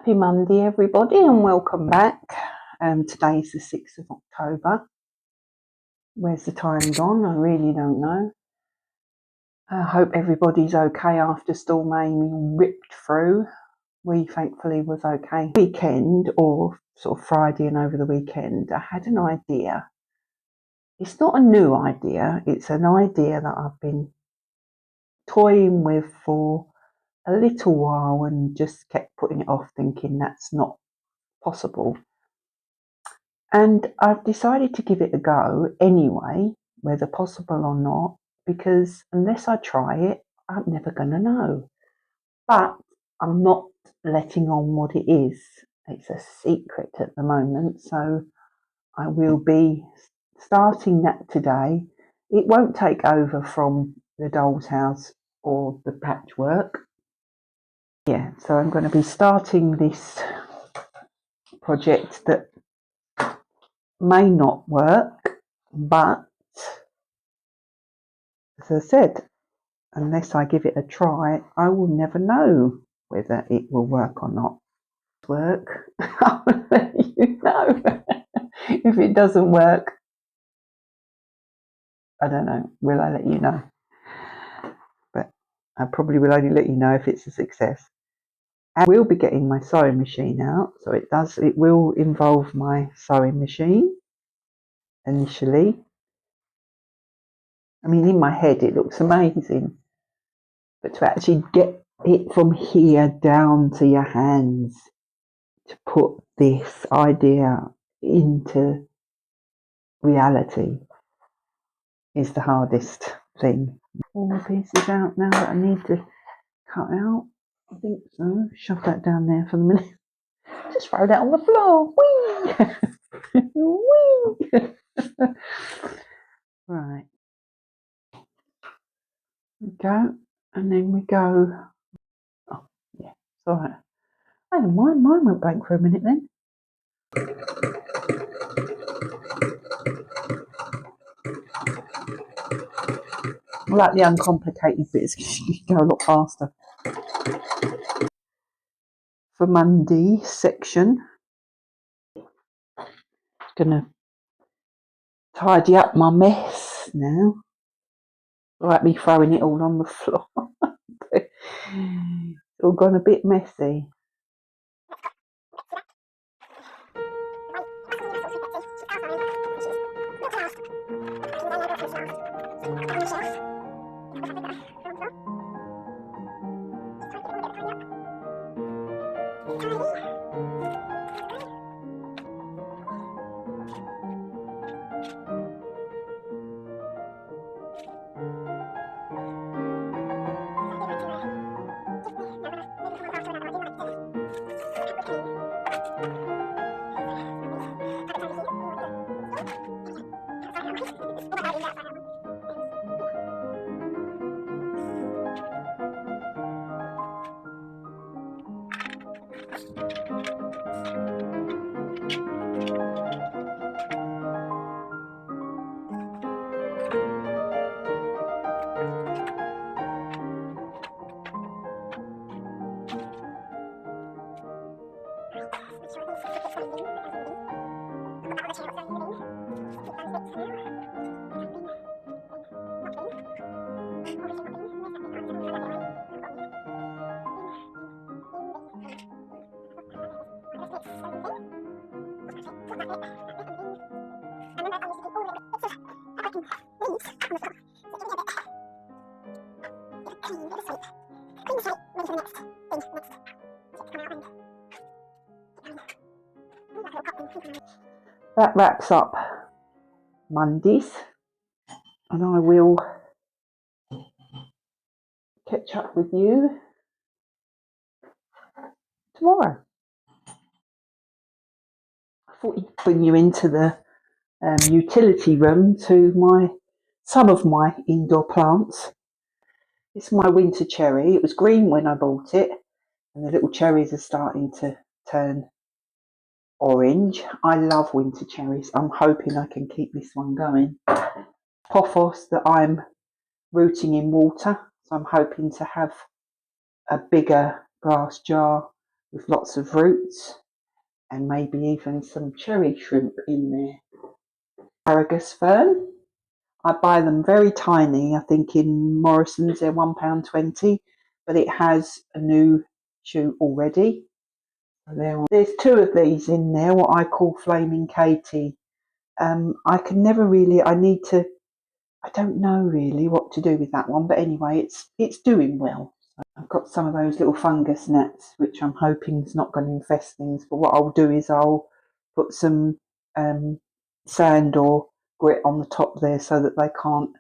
Happy Monday, everybody, and welcome back. Today's the 6th of October. Where's the time gone? I really don't know. I hope everybody's okay after Storm Amy ripped through. We thankfully was okay. Weekend, or sort of Friday and over the weekend, I had an idea. It's not a new idea. It's an idea that I've been toying with for a little while and just kept putting it off, thinking that's not possible. And I've decided to give it a go anyway, whether possible or not, because unless I try it, I'm never going to know. But I'm not letting on what it is. It's a secret at the moment, so I will be starting that today. It won't take over from the doll's house or the patchwork. Yeah, so I'm going to be starting this project that may not work, but as I said, unless I give it a try, I will never know whether it will work or not. Work, I'll let you know. If it doesn't work, I don't know. Will I let you know? But I probably will only let you know if it's a success. I will be getting my sewing machine out, so it will involve my sewing machine initially. I mean, in my head it looks amazing, but to actually get it from here down to your hands, to put this idea into reality, is the hardest thing. All the pieces out now that I need to cut out. I think so. Shove that down there for the minute. Just throw that on the floor. Whee! Whee! Right. We go, and then we go. Oh, yeah, it's all right. I don't mind. Mine went blank for a minute then. I like the uncomplicated bits because you can go a lot faster. For Monday section, gonna tidy up my mess now. Like me throwing it all on the floor. It's all gone a bit messy. That wraps up Mondays, and I will catch up with you tomorrow. I thought I'd bring you into the utility room to some of my indoor plants. It's my winter cherry. It was green when I bought it, and the little cherries are starting to turn orange. I love winter cherries. I'm hoping I can keep this one going. Pothos that I'm rooting in water, so I'm hoping to have a bigger glass jar with lots of roots and maybe even some cherry shrimp in there. Asparagus fern. I buy them very tiny. I think in Morrison's they're £1.20, but it has a new shoot already. There's two of these in there, what I call Flaming Katie. I can never really, I don't know really what to do with that one, but anyway, it's doing well. I've got some of those little fungus gnats, which I'm hoping is not going to infest things, but what I'll do is I'll put some sand or grit on the top there so that they can't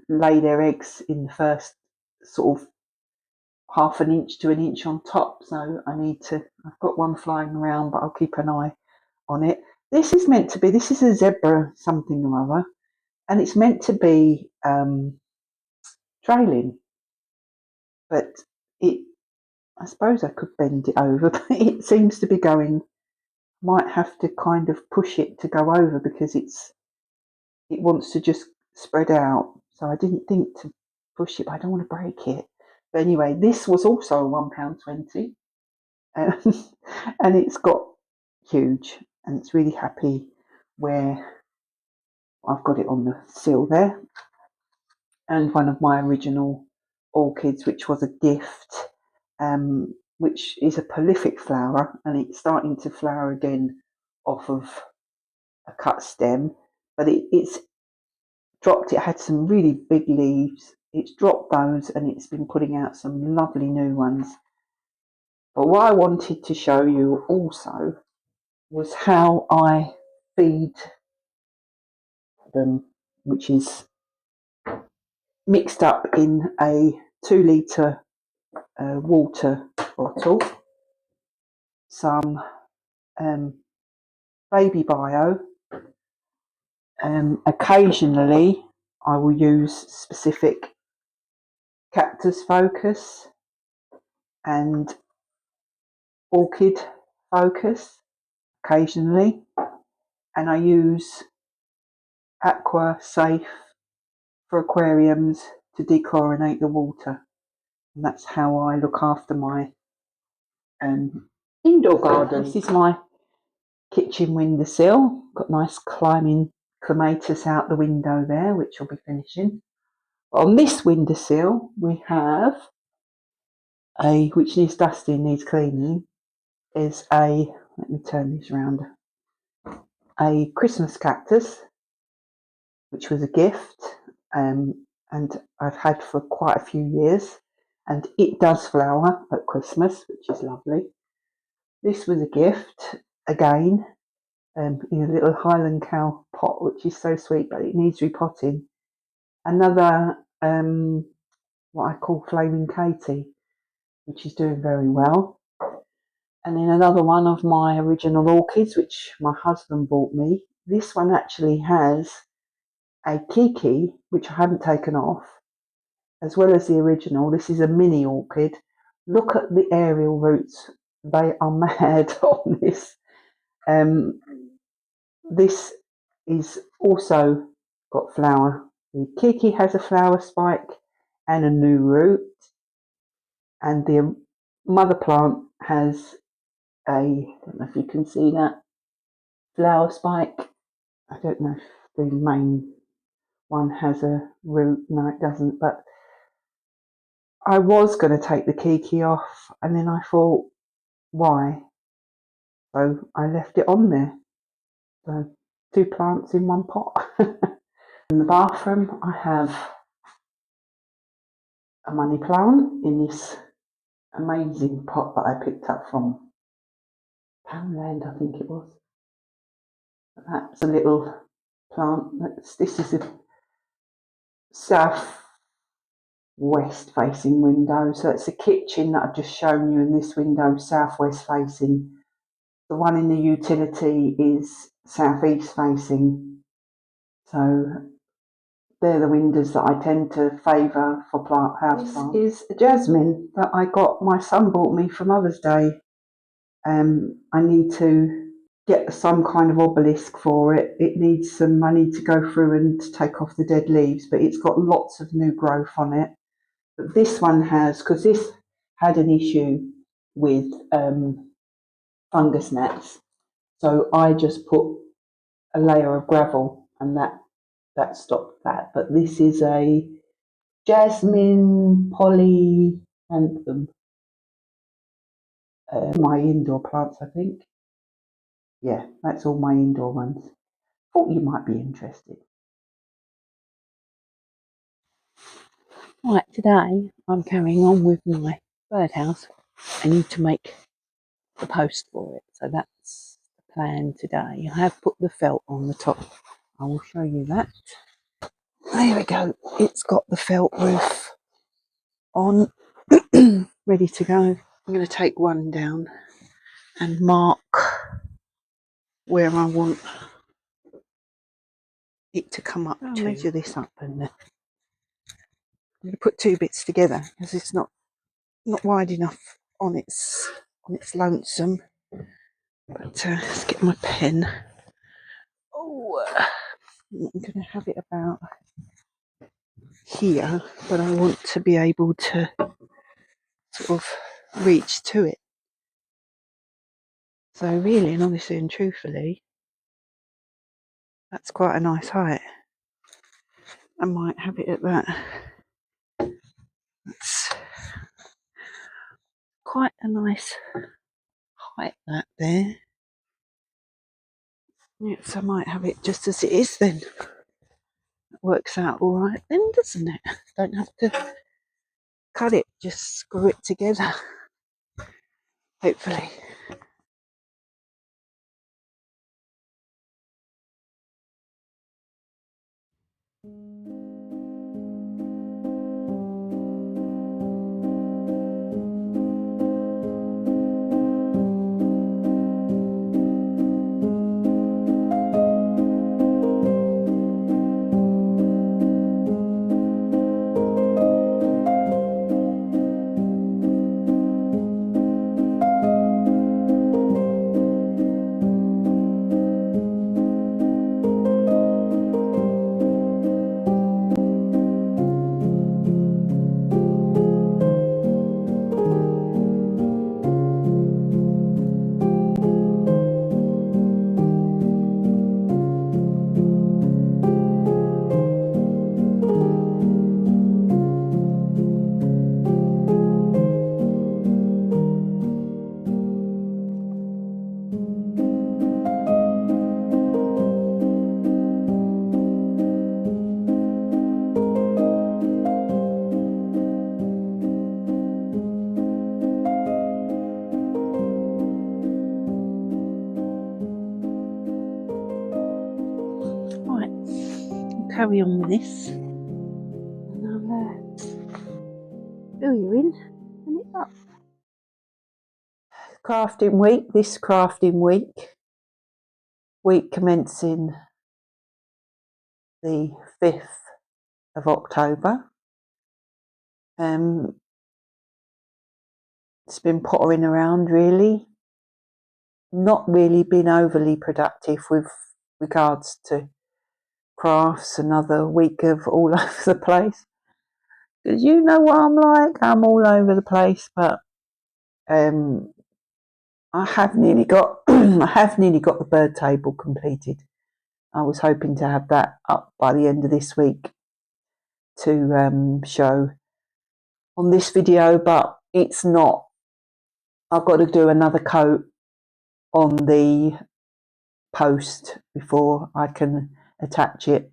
lay their eggs in the first sort of half an inch to an inch on top. So I've got one flying around, but I'll keep an eye on it. This is a zebra something or other, and it's meant to be trailing, but I suppose I could bend it over, but it seems to be going. Might have to kind of push it to go over because it wants to just spread out. So I didn't think to push it, but I don't want to break it. But anyway, this was also £1.20, and it's got huge, and it's really happy where I've got it on the sill there. And one of my original orchids, which was a gift, which is a prolific flower, and it's starting to flower again off of a cut stem, but it's dropped. It had some really big leaves. It's dropped those, and it's been putting out some lovely new ones. But what I wanted to show you also was how I feed them, which is mixed up in a 2 litre water bottle, some baby bio. Occasionally I will use specific cactus focus and orchid focus occasionally, and I use Aqua Safe for aquariums to dechlorinate the water, and that's how I look after my indoor garden. This is my kitchen windowsill. Got nice climbing clematis out the window there, which I'll be finishing. On this windowsill we have which needs dusting, needs cleaning, is let me turn this around, a Christmas cactus, which was a gift, and I've had for quite a few years, and it does flower at Christmas, which is lovely. This was a gift, again, in a little Highland cow pot, which is so sweet, but it needs repotting. Another, what I call Flaming Katie, which is doing very well. And then another one of my original orchids, which my husband bought me. This one actually has a kiki, which I haven't taken off, as well as the original. This is a mini orchid. Look at the aerial roots. They are mad on this. This is also got flower. The kiki has a flower spike and a new root, and the mother plant has I don't know if you can see that flower spike. I don't know if the main one has a root. No, it doesn't, but I was going to take the kiki off, and then I thought, why? So I left it on there. So 2 plants in 1 pot. In the bathroom I have a money plant in this amazing pot that I picked up from Poundland, I think it was. That's a little plant. This is a south west facing window, so it's a kitchen that I've just shown you, and this window southwest facing. The one in the utility is southeast facing, so they're the windows that I tend to favour for house plants. This is a jasmine that I got, my son bought me for Mother's Day. I need to get some kind of obelisk for it. It needs some money to go through and take off the dead leaves, but it's got lots of new growth on it. But this one has, because had an issue with fungus gnats, so I just put a layer of gravel and that stopped that. But this is a jasmine polyanthum, my indoor plants, I think. Yeah, that's all my indoor ones. Thought you might be interested. Right, today I'm carrying on with my birdhouse. I need to make the post for it, so that's the plan today. I have put the felt on the top. I will show you that. There we go. It's got the felt roof on, ready to go. I'm going to take one down and mark where I want it to come up to. Measure this up, and I'm going to put two bits together because it's not wide enough on its lonesome. But let's get my pen. Oh, I'm going to have it about here, but I want to be able to sort of reach to it. So really and honestly and truthfully, that's quite a nice height. I might have it at that. That's quite a nice height, that there. Yes, I might have it just as it is then. It works out all right then, doesn't it? Don't have to cut it, just screw it together. Hopefully. Right, I'll carry on with this. And I'll fill you in and it's up. Crafting week, this crafting week commencing the 5th of October. It's been pottering around really, not really been overly productive with regards to crafts. Another week of all over the place. Because you know what I'm like, I'm all over the place, but I have nearly got the bird table completed. I was hoping to have that up by the end of this week to show on this video, but it's not. I've got to do another coat on the post before I can attach it.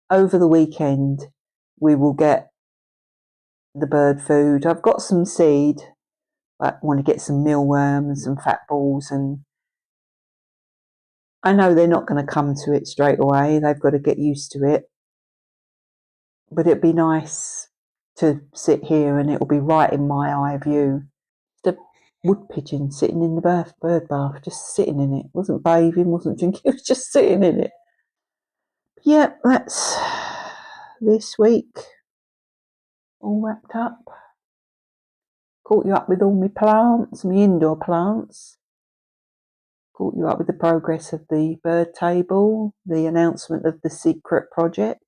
Over the weekend we will get the bird food. I've got some seed, but I want to get some mealworms and fat balls, and I know they're not going to come to it straight away. They've got to get used to it. But it'd be nice to sit here and it'll be right in my eye view. The wood pigeon sitting in the bird bath, just sitting in it. Wasn't bathing, wasn't drinking, it was just sitting in it. Yep, that's this week. All wrapped up. Caught you up with all my plants, my indoor plants. Caught you up with the progress of the bird table, the announcement of the secret project,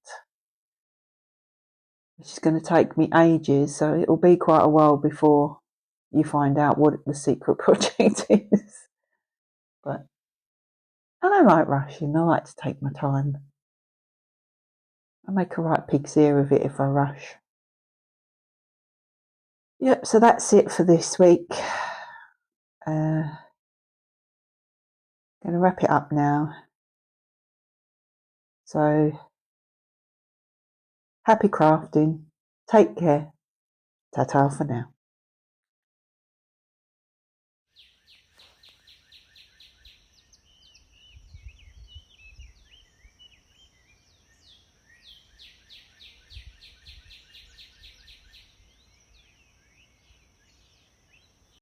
which is going to take me ages, so it'll be quite a while before you find out what the secret project is. But I don't like rushing. I like to take my time. I make a right pig's ear of it if I rush. Yep, so that's it for this week. Going to wrap it up now. So, happy crafting. Take care. Ta-ta for now.